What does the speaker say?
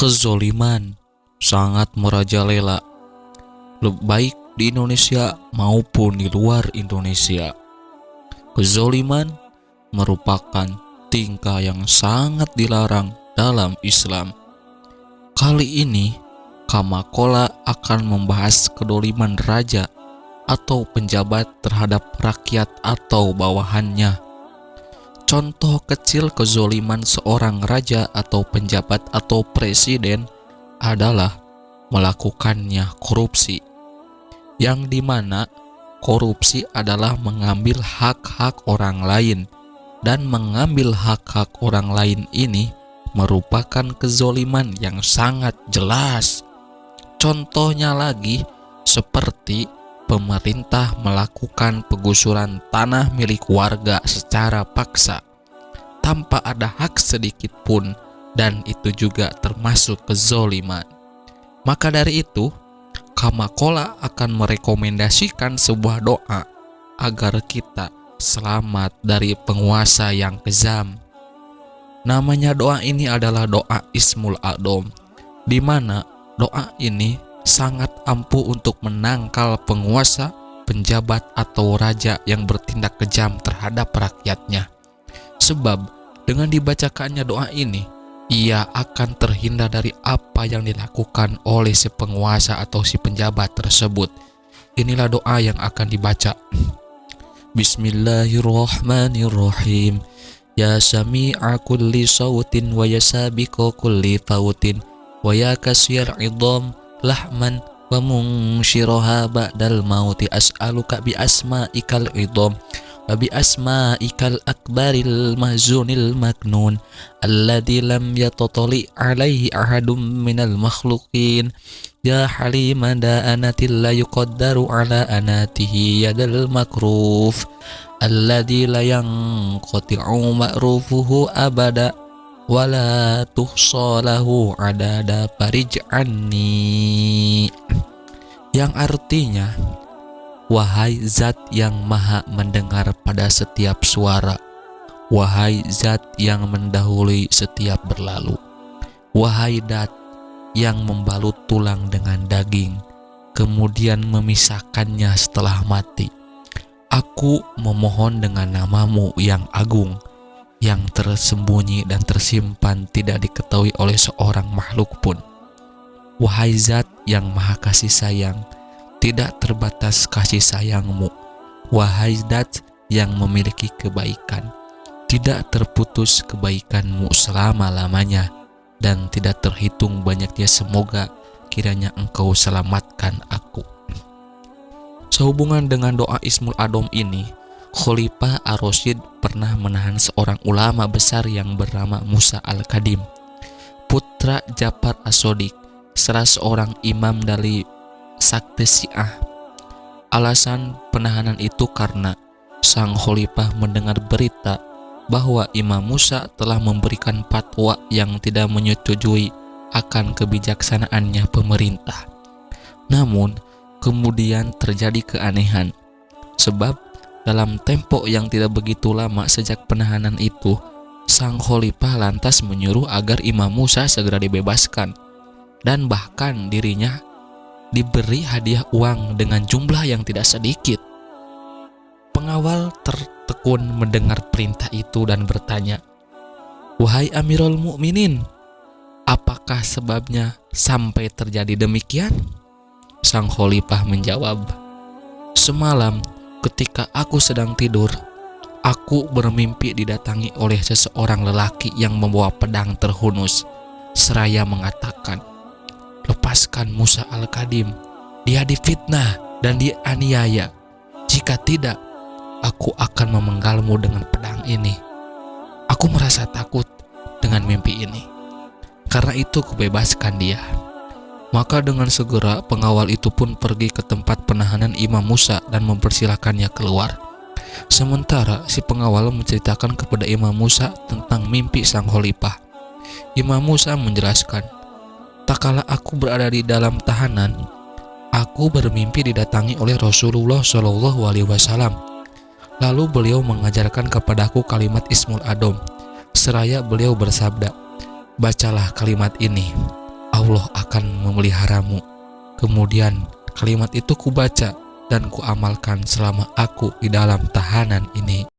Kezoliman sangat merajalela, baik di Indonesia maupun di luar Indonesia. Kezoliman merupakan tingkah yang sangat dilarang dalam Islam. Kali ini, Kamakola akan membahas kedoliman raja atau penjabat terhadap rakyat atau bawahannya. Contoh kecil kezoliman seorang raja atau penjabat atau presiden adalah melakukannya korupsi, yang dimana korupsi adalah mengambil hak-hak orang lain, dan mengambil hak-hak orang lain ini merupakan kezoliman yang sangat jelas. Contohnya lagi seperti pemerintah melakukan penggusuran tanah milik warga secara paksa tanpa ada hak sedikit pun, dan itu juga termasuk kezoliman. Maka dari itu, Kamakola akan merekomendasikan sebuah doa agar kita selamat dari penguasa yang kejam. Namanya doa ini adalah doa Ismul Adom, di mana doa ini sangat ampuh untuk menangkal penguasa, penjabat atau raja yang bertindak kejam terhadap rakyatnya. Sebab dengan dibacakannya doa ini, ia akan terhindar dari apa yang dilakukan oleh si penguasa atau si penjabat tersebut. Inilah doa yang akan dibaca. Bismillahirrahmanirrahim. Ya sami'a kulli sawtin wa ya sabiqa kulli fautin wa ya kasir idham lahman wa munshiraha ba'dal mauti as'aluka bi asma'ikal idham wa bi asma'ikal akbaril mahzunil maknun alladhi lam yatatali alaihi ahadum minal makhluqin ya haliman da'anatil la yuqaddaru ala anatihi yadal makruf alladhi la yanqati'u ma'rufuhu abada wala tuhsalahu adada farij'anni, yang artinya, wahai zat yang maha mendengar pada setiap suara, wahai zat yang mendahului setiap berlalu, wahai dat yang membalut tulang dengan daging kemudian memisahkannya setelah mati, aku memohon dengan namamu yang agung, yang tersembunyi dan tersimpan tidak diketahui oleh seorang makhluk pun. Wahai zat yang maha kasih sayang, tidak terbatas kasih sayangmu. Wahai zat yang memiliki kebaikan, tidak terputus kebaikanmu selama-lamanya, dan tidak terhitung banyaknya. Semoga kiranya engkau selamatkan aku. Sehubungan dengan doa Ismul Adom ini, Khalifah Ar-Rasyid pernah menahan seorang ulama besar yang bernama Musa Al-Kadim, putra Ja'far As-Shadiq, salah seorang imam dari sakte Syiah. Alasan penahanan itu karena sang khalifah mendengar berita bahwa Imam Musa telah memberikan fatwa yang tidak menyetujui akan kebijaksanaannya pemerintah. Namun, kemudian terjadi keanehan, sebab dalam tempo yang tidak begitu lama sejak penahanan itu, sang khalifah lantas menyuruh agar Imam Musa segera dibebaskan, dan bahkan dirinya diberi hadiah uang dengan jumlah yang tidak sedikit. Pengawal tertekun mendengar perintah itu dan bertanya, "Wahai Amirul Mukminin, apakah sebabnya sampai terjadi demikian?" Sang khalifah menjawab, "Semalam ketika aku sedang tidur, aku bermimpi didatangi oleh seseorang lelaki yang membawa pedang terhunus, seraya mengatakan, 'Lepaskan Musa Al-Kadim, dia difitnah dan dianiaya. Jika tidak, aku akan memenggalmu dengan pedang ini.' Aku merasa takut dengan mimpi ini. Karena itu kubebaskan dia." Maka dengan segera pengawal itu pun pergi ke tempat penahanan Imam Musa dan mempersilahkannya keluar. Sementara si pengawal menceritakan kepada Imam Musa tentang mimpi sang khalifah. Imam Musa menjelaskan, "Tak kala aku berada di dalam tahanan, aku bermimpi didatangi oleh Rasulullah SAW. Lalu beliau mengajarkan kepadaku kalimat Ismul Adom, seraya beliau bersabda, 'Bacalah kalimat ini. Allah akan memeliharamu. Kemudian kalimat itu kubaca dan kuamalkan selama aku di dalam tahanan ini.